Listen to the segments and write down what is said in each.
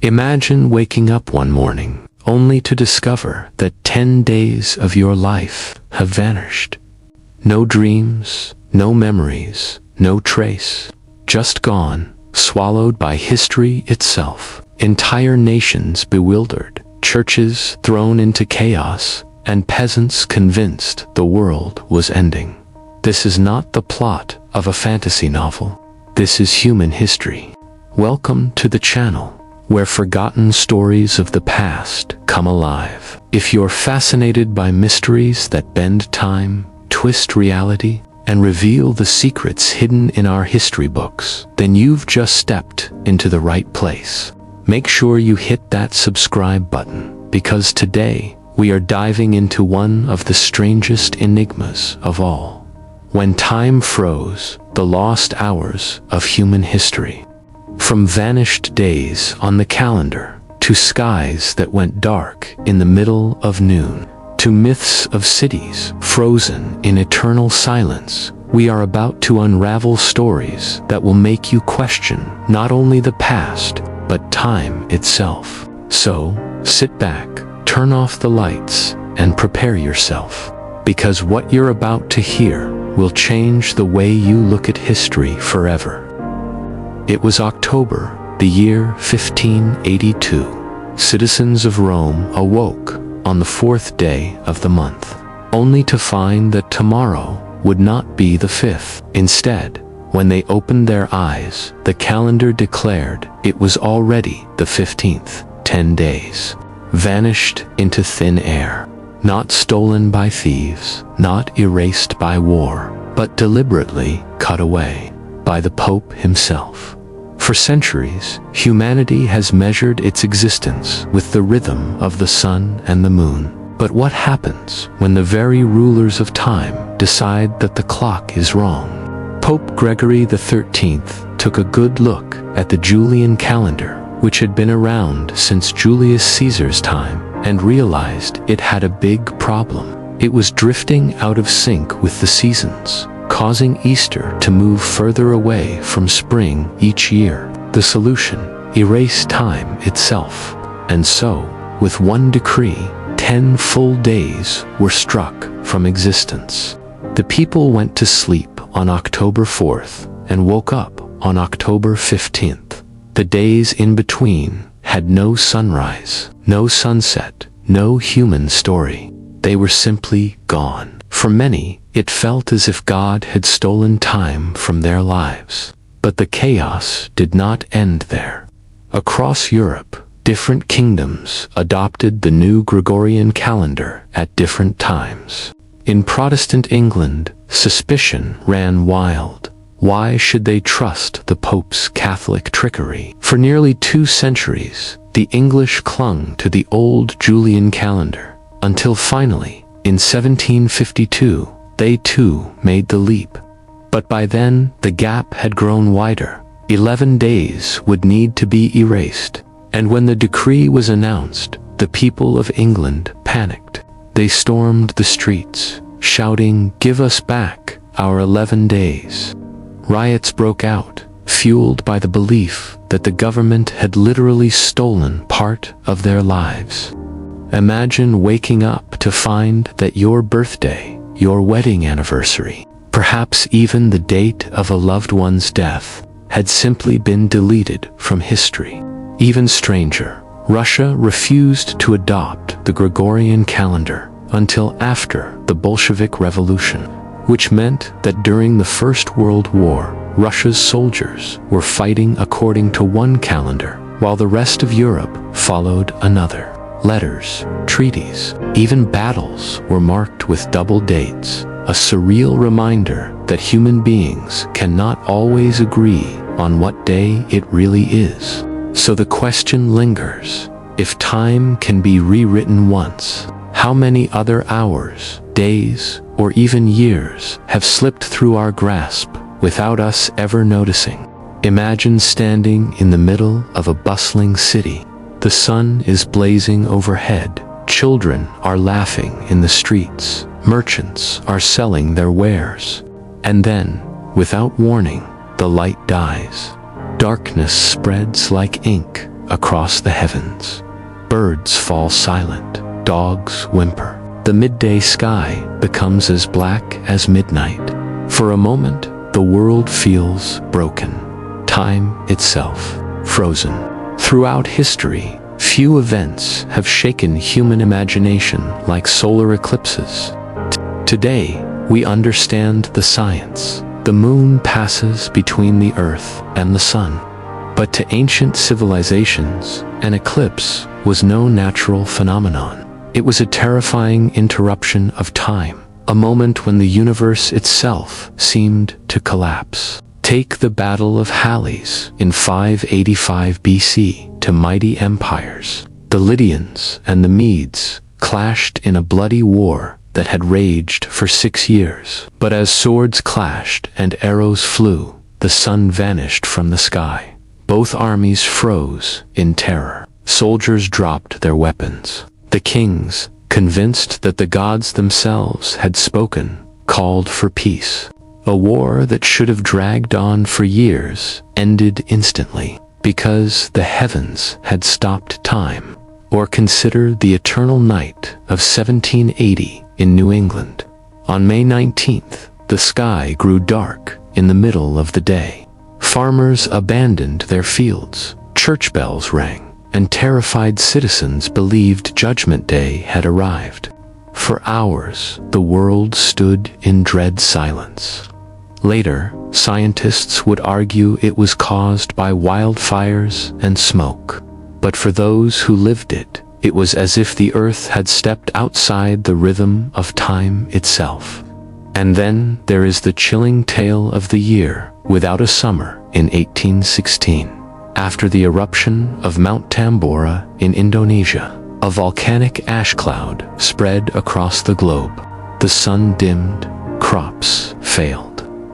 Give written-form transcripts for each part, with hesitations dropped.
Imagine waking up one morning only to discover that 10 days of your life have vanished. No dreams, no memories, no trace, just gone, swallowed by history itself. Entire nations bewildered, churches thrown into chaos, and peasants convinced the world was ending. This is not the plot of a fantasy novel. This is human history. Welcome to the channel, where forgotten stories of the past come alive. If you're fascinated by mysteries that bend time, twist reality, and reveal the secrets hidden in our history books, then you've just stepped into the right place. Make sure you hit that subscribe button, because today we are diving into one of the strangest enigmas of all. When time froze, the lost hours of human history. From vanished days on the calendar, to skies that went dark in the middle of noon, to myths of cities frozen in eternal silence, we are about to unravel stories that will make you question not only the past, but time itself. So, sit back, turn off the lights, and prepare yourself, because what you're about to hear will change the way you look at history forever. It was October, the year 1582. Citizens of Rome awoke on the 4th day of the month, only to find that tomorrow would not be the 5th. Instead, when they opened their eyes, the calendar declared it was already the 15th. 10 days vanished into thin air, not stolen by thieves, not erased by war, but deliberately cut away by the Pope himself. For centuries, humanity has measured its existence with the rhythm of the sun and the moon. But what happens when the very rulers of time decide that the clock is wrong? Pope Gregory XIII took a good look at the Julian calendar, which had been around since Julius Caesar's time, and realized it had a big problem. It was drifting out of sync with the seasons, causing Easter to move further away from spring each year. The solution: erase time itself. And so, with one decree, 10 full days were struck from existence. The people went to sleep on October 4th and woke up on October 15th. The days in between had no sunrise, no sunset, no human story. They were simply gone. For many, it felt as if God had stolen time from their lives. But the chaos did not end there. Across Europe, different kingdoms adopted the new Gregorian calendar at different times. In Protestant England, suspicion ran wild. Why should they trust the Pope's Catholic trickery? For nearly 2 centuries, the English clung to the old Julian calendar, until finally, in 1752, they too made the leap. But by then, the gap had grown wider. 11 days would need to be erased. And when the decree was announced, the people of England panicked. They stormed the streets, shouting, "Give us back our 11 days." Riots broke out, fueled by the belief that the government had literally stolen part of their lives. Imagine waking up to find that your birthday, your wedding anniversary, perhaps even the date of a loved one's death, had simply been deleted from history. Even stranger, Russia refused to adopt the Gregorian calendar until after the Bolshevik Revolution, which meant that during the First World War, Russia's soldiers were fighting according to one calendar, while the rest of Europe followed another. Letters, treaties, even battles were marked with double dates, a surreal reminder that human beings cannot always agree on what day it really is. So the question lingers: if time can be rewritten once, how many other hours, days, or even years have slipped through our grasp without us ever noticing? Imagine standing in the middle of a bustling city. The sun is blazing overhead. Children are laughing in the streets. Merchants are selling their wares. And then, without warning, the light dies. Darkness spreads like ink, across the heavens. Birds fall silent, dogs whimper. The midday sky becomes as black as midnight. For a moment, the world feels broken, time itself frozen. Throughout history, few events have shaken human imagination like solar eclipses. Today, we understand the science. The moon passes between the earth and the sun. But to ancient civilizations, an eclipse was no natural phenomenon. It was a terrifying interruption of time, a moment when the universe itself seemed to collapse. Take the Battle of Halys in 585 BC. To mighty empires. The Lydians and the Medes clashed in a bloody war that had raged for 6 years. But as swords clashed and arrows flew, the sun vanished from the sky. Both armies froze in terror. Soldiers dropped their weapons. The kings, convinced that the gods themselves had spoken, called for peace. A war that should have dragged on for years ended instantly, because the heavens had stopped time. Or consider the eternal night of 1780 in New England. On May 19th, the sky grew dark in the middle of the day. Farmers abandoned their fields, church bells rang, and terrified citizens believed Judgment Day had arrived. For hours, the world stood in dread silence. Later, scientists would argue it was caused by wildfires and smoke. But for those who lived it, it was as if the earth had stepped outside the rhythm of time itself. And then there is the chilling tale of the year without a summer in 1816. After the eruption of Mount Tambora in Indonesia, a volcanic ash cloud spread across the globe. The sun dimmed, crops failed.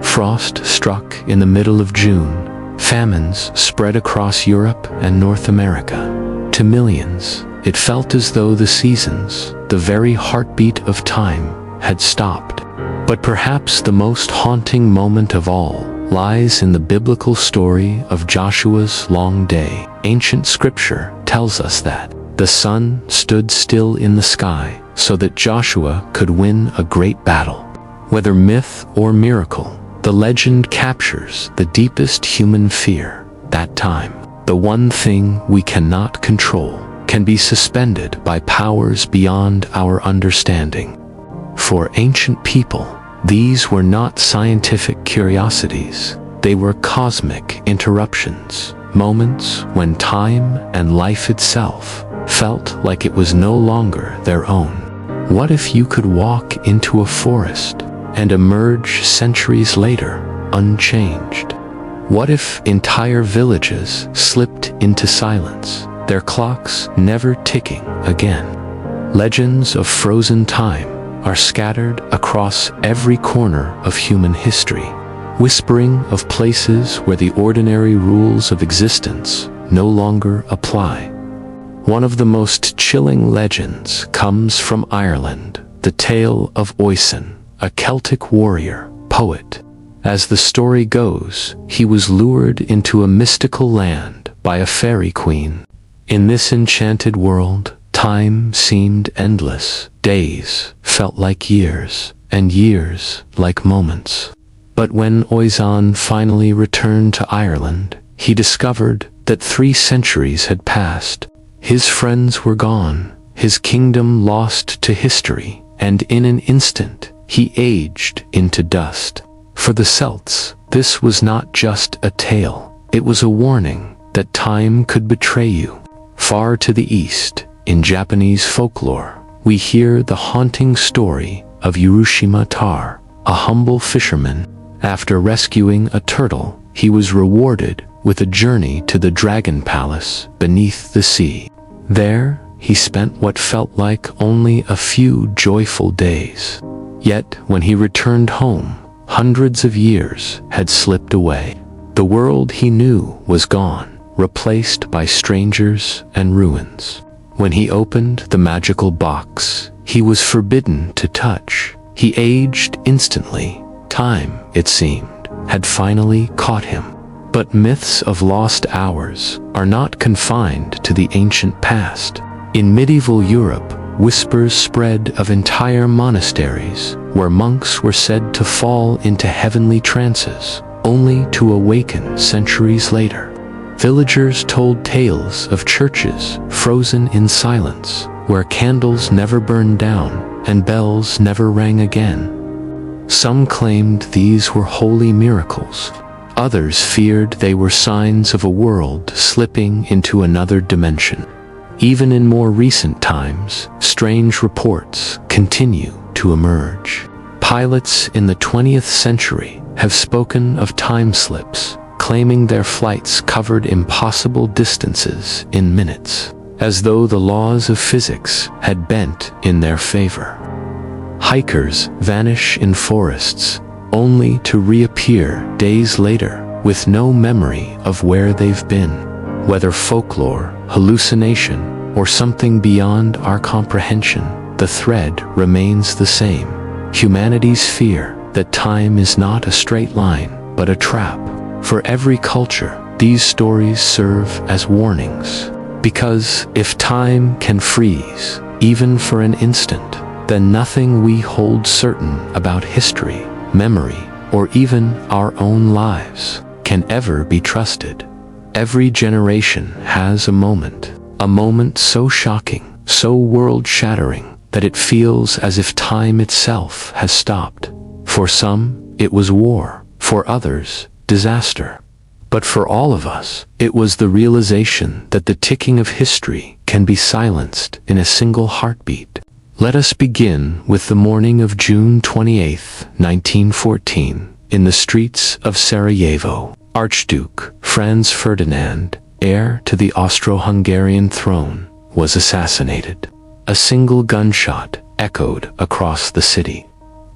Frost struck in the middle of June. Famines spread across Europe and North America. To millions, it felt as though the seasons, the very heartbeat of time, had stopped. But perhaps the most haunting moment of all lies in the biblical story of Joshua's long day. Ancient scripture tells us that the sun stood still in the sky so that Joshua could win a great battle. Whether myth or miracle, the legend captures the deepest human fear. That time, the one thing we cannot control, can be suspended by powers beyond our understanding. For ancient people, these were not scientific curiosities. They were cosmic interruptions, moments when time and life itself felt like it was no longer their own. What if you could walk into a forest and emerge centuries later, unchanged? What if entire villages slipped into silence, their clocks never ticking again? Legends of frozen time are scattered across every corner of human history, whispering of places where the ordinary rules of existence no longer apply. One of the most chilling legends comes from Ireland, the tale of Oisin, a Celtic warrior, poet. As the story goes, he was lured into a mystical land by a fairy queen. In this enchanted world, time seemed endless. Days felt like years, and years like moments. But when Oisin finally returned to Ireland, he discovered that 3 centuries had passed. His friends were gone, his kingdom lost to history, and in an instant, he aged into dust. For the Celts, this was not just a tale, it was a warning that time could betray you. Far to the east, in Japanese folklore, we hear the haunting story of Urashima Tar, a humble fisherman. After rescuing a turtle, he was rewarded with a journey to the Dragon Palace beneath the sea. There, he spent what felt like only a few joyful days. Yet, when he returned home, hundreds of years had slipped away. The world he knew was gone, replaced by strangers and ruins. When he opened the magical box, he was forbidden to touch. He aged instantly. Time, it seemed, had finally caught him. But myths of lost hours are not confined to the ancient past. In medieval Europe, whispers spread of entire monasteries where monks were said to fall into heavenly trances, only to awaken centuries later. Villagers told tales of churches frozen in silence, where candles never burned down and bells never rang again. Some claimed these were holy miracles. Others feared they were signs of a world slipping into another dimension. Even in more recent times, strange reports continue to emerge. Pilots in the 20th century have spoken of time slips, claiming their flights covered impossible distances in minutes, as though the laws of physics had bent in their favor. Hikers vanish in forests, only to reappear days later with no memory of where they've been. Whether folklore, hallucination, or something beyond our comprehension, the thread remains the same. Humanity's fear that time is not a straight line, but a trap. For every culture, these stories serve as warnings. Because if time can freeze, even for an instant, then nothing we hold certain about history, memory, or even our own lives can ever be trusted. Every generation has a moment so shocking, so world-shattering, that it feels as if time itself has stopped. For some, it was war. For others, disaster. But for all of us, it was the realization that the ticking of history can be silenced in a single heartbeat. Let us begin with the morning of June 28, 1914, in the streets of Sarajevo. Archduke Franz Ferdinand, heir to the Austro-Hungarian throne, was assassinated. A single gunshot echoed across the city.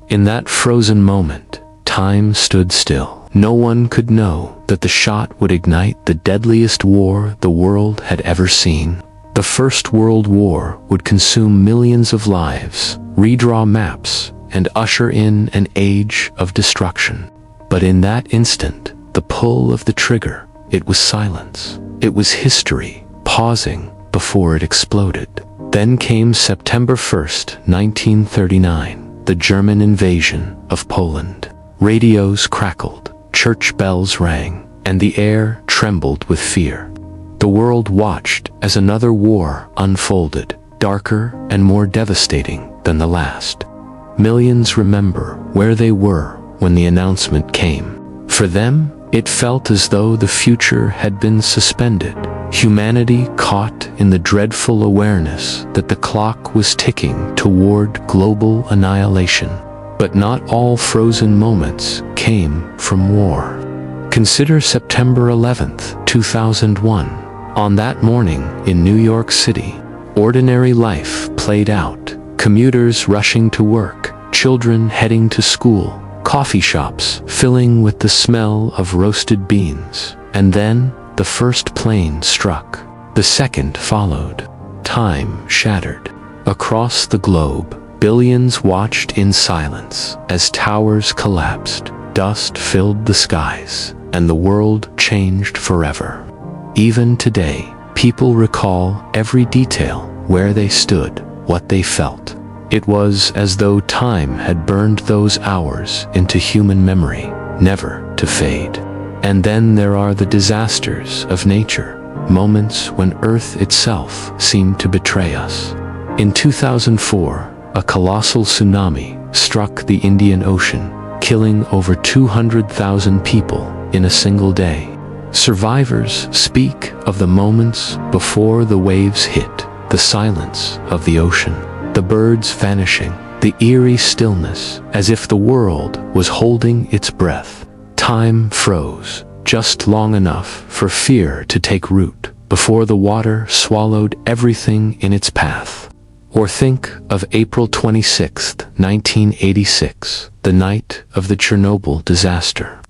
In that frozen moment, time stood still. No one could know that the shot would ignite the deadliest war the world had ever seen. The First World War would consume millions of lives, redraw maps, and usher in an age of destruction. But in that instant, the pull of the trigger, it was silence. It was history, pausing before it exploded. Then came September 1st, 1939, the German invasion of Poland. Radios crackled, church bells rang, and the air trembled with fear. The world watched as another war unfolded, darker and more devastating than the last. Millions remember where they were when the announcement came. For them, it felt as though the future had been suspended. Humanity caught in the dreadful awareness that the clock was ticking toward global annihilation. But not all frozen moments came from war. Consider September 11th, 2001. On that morning in New York City, ordinary life played out. Commuters rushing to work, children heading to school, coffee shops filling with the smell of roasted beans. And then, the first plane struck. The second followed. Time shattered. Across the globe, billions watched in silence as towers collapsed, dust filled the skies, and the world changed forever. Even today, people recall every detail, where they stood, what they felt. It was as though time had burned those hours into human memory, never to fade. And then there are the disasters of nature, moments when Earth itself seemed to betray us. In 2004, a colossal tsunami struck the Indian Ocean, killing over 200,000 people in a single day. Survivors speak of the moments before the waves hit, the silence of the ocean, the birds vanishing, the eerie stillness, as if the world was holding its breath. Time froze, just long enough for fear to take root, before the water swallowed everything in its path. Or think of April 26, 1986, the night of the Chernobyl disaster.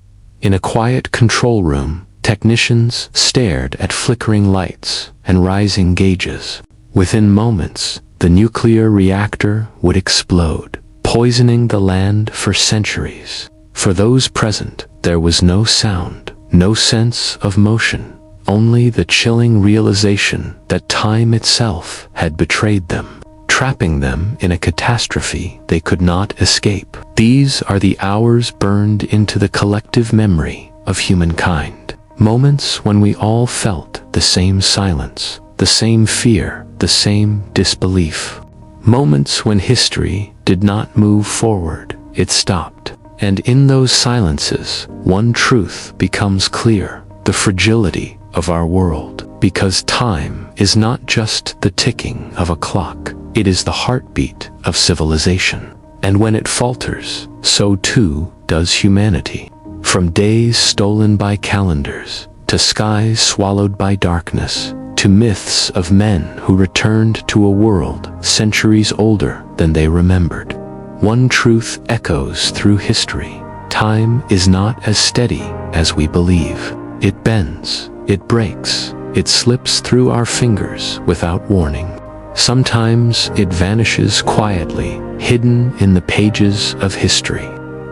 In a quiet control room, technicians stared at flickering lights and rising gauges. Within moments, the nuclear reactor would explode, poisoning the land for centuries. For those present, there was no sound, no sense of motion, only the chilling realization that time itself had betrayed them, trapping them in a catastrophe they could not escape. These are the hours burned into the collective memory of humankind. Moments when we all felt the same silence, the same fear, the same disbelief. Moments when history did not move forward, it stopped. And in those silences, one truth becomes clear: the fragility of our world. Because time is not just the ticking of a clock, it is the heartbeat of civilization. And when it falters, so too does humanity. From days stolen by calendars, to skies swallowed by darkness, to myths of men who returned to a world centuries older than they remembered. One truth echoes through history: time is not as steady as we believe. It bends, it breaks, it slips through our fingers without warning. Sometimes it vanishes quietly, hidden in the pages of history.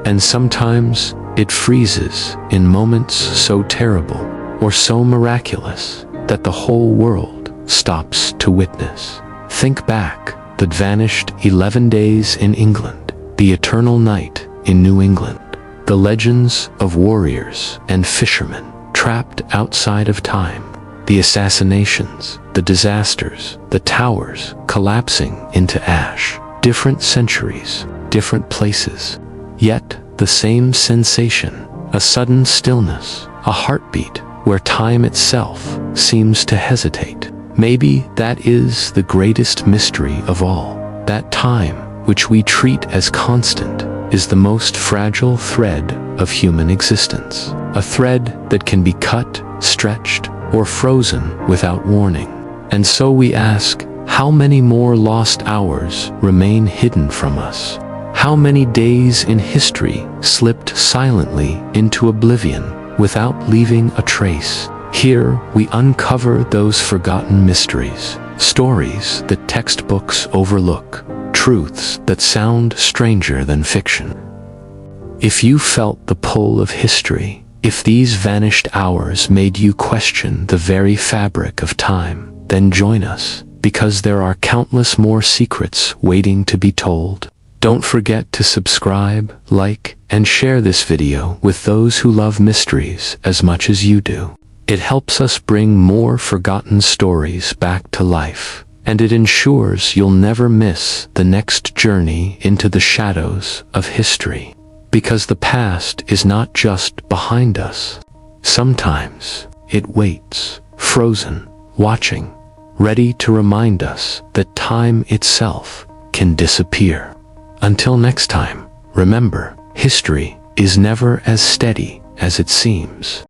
And sometimes it freezes in moments so terrible or so miraculous that the whole world stops to witness. Think back: the vanished 11 days in England, the eternal night in New England, the legends of warriors and fishermen trapped outside of time, the assassinations, the disasters, the towers collapsing into ash. Different centuries, different places, yet the same sensation: a sudden stillness, a heartbeat where time itself seems to hesitate. Maybe that is the greatest mystery of all, that time, which we treat as constant, is the most fragile thread of human existence. A thread that can be cut, stretched, or frozen without warning. And so we ask, how many more lost hours remain hidden from us? How many days in history slipped silently into oblivion without leaving a trace? Here we uncover those forgotten mysteries, stories that textbooks overlook, truths that sound stranger than fiction. If you felt the pull of history, if these vanished hours made you question the very fabric of time, then join us, because there are countless more secrets waiting to be told. Don't forget to subscribe, like, and share this video with those who love mysteries as much as you do. It helps us bring more forgotten stories back to life, and it ensures you'll never miss the next journey into the shadows of history. Because the past is not just behind us. Sometimes it waits, frozen, watching, ready to remind us that time itself can disappear. Until next time, remember, history is never as steady as it seems.